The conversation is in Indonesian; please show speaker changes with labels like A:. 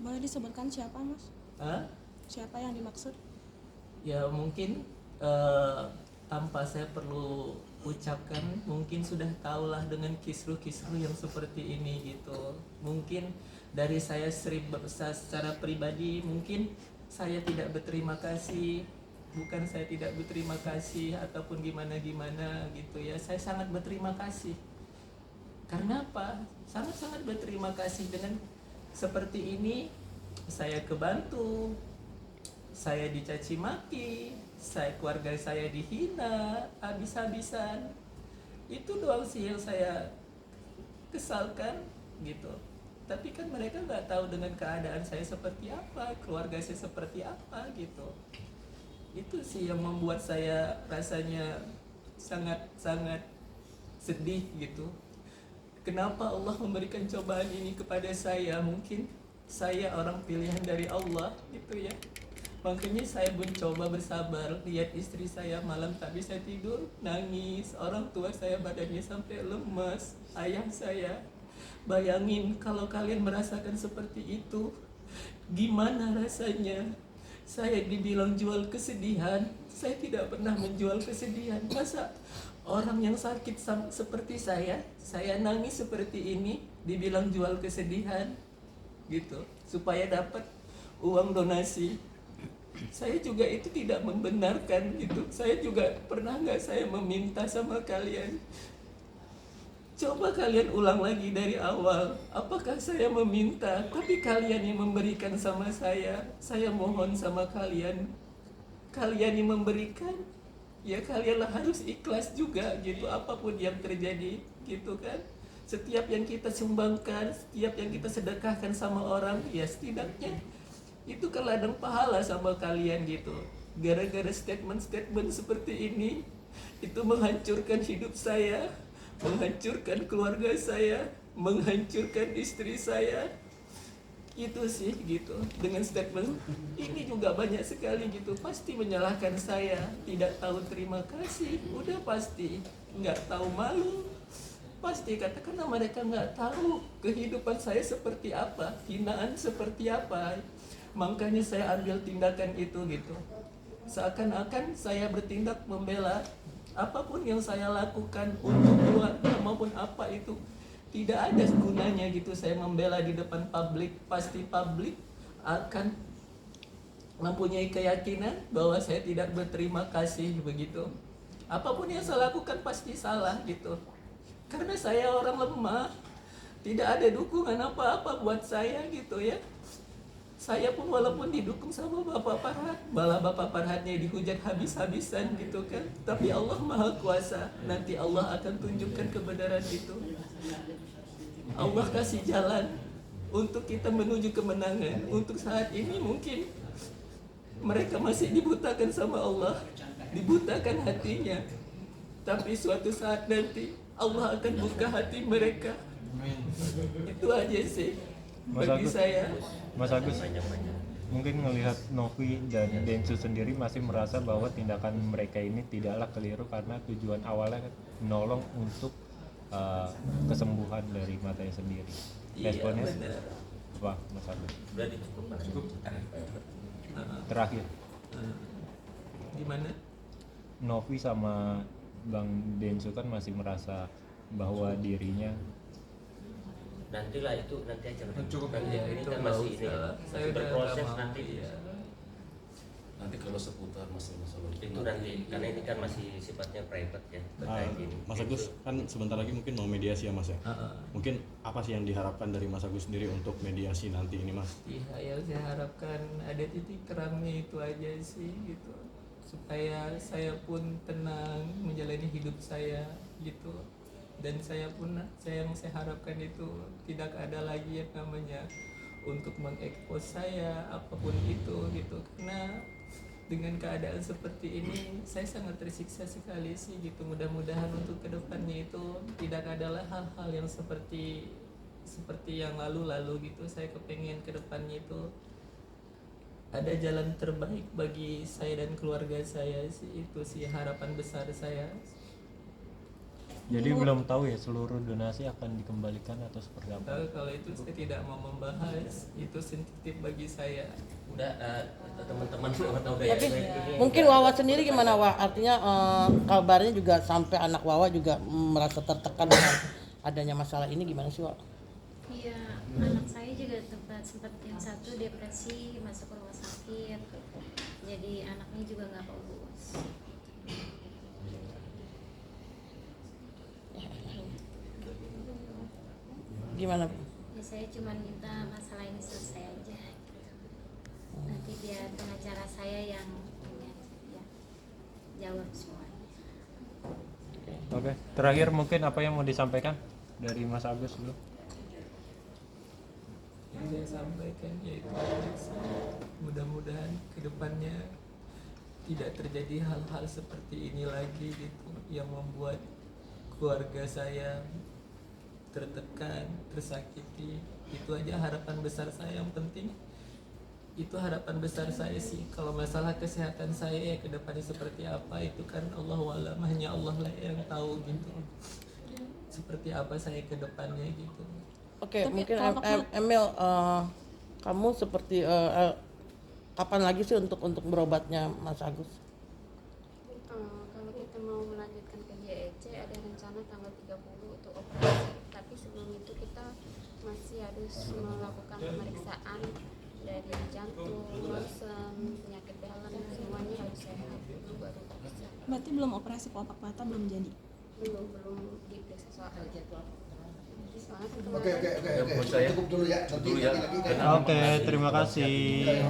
A: Boleh disebutkan siapa, Mas?
B: Hah?
A: Siapa yang dimaksud?
B: Ya mungkin tanpa saya perlu ucapkan, mungkin sudah tahulah dengan kisruh-kisruh yang seperti ini gitu. Mungkin dari saya secara pribadi mungkin saya tidak berterima kasih, bukan saya tidak berterima kasih ataupun gimana-gimana gitu ya. Saya sangat berterima kasih. Karena apa? Sangat-sangat berterima kasih dengan seperti ini saya kebantu, saya dicaci maki, keluarga saya dihina habis-habisan. Itu doang sih yang saya kesalkan gitu. Tapi kan mereka nggak tahu dengan keadaan saya seperti apa, keluarga saya seperti apa gitu. Itu sih yang membuat saya rasanya sangat-sangat sedih gitu. Kenapa Allah memberikan cobaan ini kepada saya? Mungkin saya orang pilihan dari Allah gitu ya. Makanya saya mencoba bersabar. Lihat istri saya malam tak bisa tidur, nangis. Orang tua saya badannya sampai lemas. Ayah saya. Bayangin kalau kalian merasakan seperti itu, gimana rasanya? Saya dibilang jual kesedihan. Saya tidak pernah menjual kesedihan. Masa orang yang sakit seperti saya nangis seperti ini, dibilang jual kesedihan gitu, supaya dapat uang donasi. Saya juga itu tidak membenarkan gitu. Saya juga pernah nggak saya meminta sama kalian, coba kalian ulang lagi dari awal. Apakah saya meminta, tapi kalian yang memberikan sama saya. Saya mohon sama kalian, kalian yang memberikan, ya kalianlah harus ikhlas juga gitu, apapun yang terjadi gitu kan. Setiap yang kita sumbangkan, setiap yang kita sedekahkan sama orang, ya setidaknya itu kan ladang pahala sama kalian gitu. Gara-gara statement-statement seperti ini, itu menghancurkan hidup saya, menghancurkan keluarga saya, menghancurkan istri saya. Itu sih gitu. Dengan statement ini juga banyak sekali gitu, pasti menyalahkan saya, tidak tahu terima kasih, udah pasti nggak tahu malu, pasti katakanlah mereka nggak tahu kehidupan saya seperti apa, hinaan seperti apa. Makanya saya ambil tindakan itu gitu. Seakan-akan saya bertindak membela. Apapun yang saya lakukan untuk keluarga maupun apa itu, tidak ada gunanya gitu saya membela di depan publik. Pasti publik akan mempunyai keyakinan bahwa saya tidak berterima kasih begitu. Apapun yang saya lakukan pasti salah gitu. Karena saya orang lemah, tidak ada dukungan apa-apa buat saya gitu ya. Saya pun walaupun didukung sama Bapak Farhat, malah Bapak Farhatnya dihujat habis-habisan gitu kan. Tapi Allah Maha Kuasa, nanti Allah akan tunjukkan kebenaran itu. Allah kasih jalan untuk kita menuju kemenangan. Untuk saat ini mungkin mereka masih dibutakan sama Allah, dibutakan hatinya. Tapi suatu saat nanti Allah akan buka hati mereka. Itu aja sih bagi saya.
C: Mas Agus, mungkin melihat Novi dan Densu sendiri masih merasa bahwa tindakan mereka ini tidaklah keliru karena tujuan awalnya menolong untuk kesembuhan dari matanya sendiri. Responnya apa, Mas Agus?
D: Berarti cukup.
C: Terakhir,
B: Gimana?
C: Novi sama Bang Densu kan masih merasa bahwa dirinya
D: Nantilah itu nanti aja.
E: Cukup
D: nanti
B: ya,
D: ini
B: itu
D: kan
B: nggak
D: masih ini
B: usah. Saya
D: masih
B: udah
D: berproses
B: nggak mau,
D: nanti.
B: iya.
E: Nanti kalau seputar masalah-masalah
D: Itu nanti karena ini kan masih sifatnya private ya terkait ini.
F: Mas Agus kan sebentar lagi mungkin mau mediasi ya Mas ya. Mungkin apa sih yang diharapkan dari Mas Agus sendiri untuk mediasi nanti ini Mas?
B: Iya, yang saya harapkan ada titik terangnya itu aja sih gitu, supaya saya pun tenang menjalani hidup saya gitu. Dan saya yang saya harapkan itu tidak ada lagi yang namanya untuk mengekspos saya apapun itu gitu. Karena dengan keadaan seperti ini saya sangat tersiksa sekali sih gitu. Mudah-mudahan untuk kedepannya itu tidak adalah hal-hal yang seperti yang lalu-lalu gitu. Saya kepengen kedepannya itu ada jalan terbaik bagi saya dan keluarga saya sih. Itu sih harapan besar saya.
C: Jadi belum tahu ya seluruh donasi akan dikembalikan atau seperti apa?
B: Kalau itu saya tidak mau membahas, itu sensitif bagi saya.
D: Udah teman-teman udah ya.
G: Tapi mungkin Wawa sendiri gimana Wah? Artinya kabarnya juga sampai anak Wawa juga merasa tertekan dengan adanya masalah ini, gimana sih Wah?
H: Iya, anak saya juga sempat yang satu depresi, masuk rumah sakit. Jadi anaknya juga nggak fokus.
G: Gimana?
H: Ya saya cuma minta masalah ini selesai aja. Nanti biar pengacara saya yang ya, jawab semuanya.
C: Oke, terakhir mungkin apa yang mau disampaikan dari Mas Agus dulu?
B: Yang saya sampaikan yaitu mudah-mudahan kedepannya tidak terjadi hal-hal seperti ini lagi gitu yang membuat keluarga saya tertekan, tersakiti. Itu aja harapan besar saya. Yang penting itu harapan besar saya sih. Kalau masalah kesehatan saya ya kedepannya seperti apa itu kan Allahualam, hanya Allah lah yang tahu gitu. Seperti apa saya kedepannya gitu.
G: Oke,
A: Tapi
G: mungkin
A: kalau
G: Emil, kamu seperti kapan lagi sih untuk berobatnya Mas Agus?
I: Kalau kita mau melanjutkan ke GEC ada rencana tanggal 30 untuk operasi. Tapi sebelum itu kita masih harus melakukan pemeriksaan dari jantung, ronsen, penyakit dalam, semuanya harus sehat dulu baru bisa.
A: Berarti belum operasi kelopak mata, belum jadi.
I: Belum diperiksa soal jadwal.
E: Oke. Cukup dulu ya.
C: Oke, terima kasih.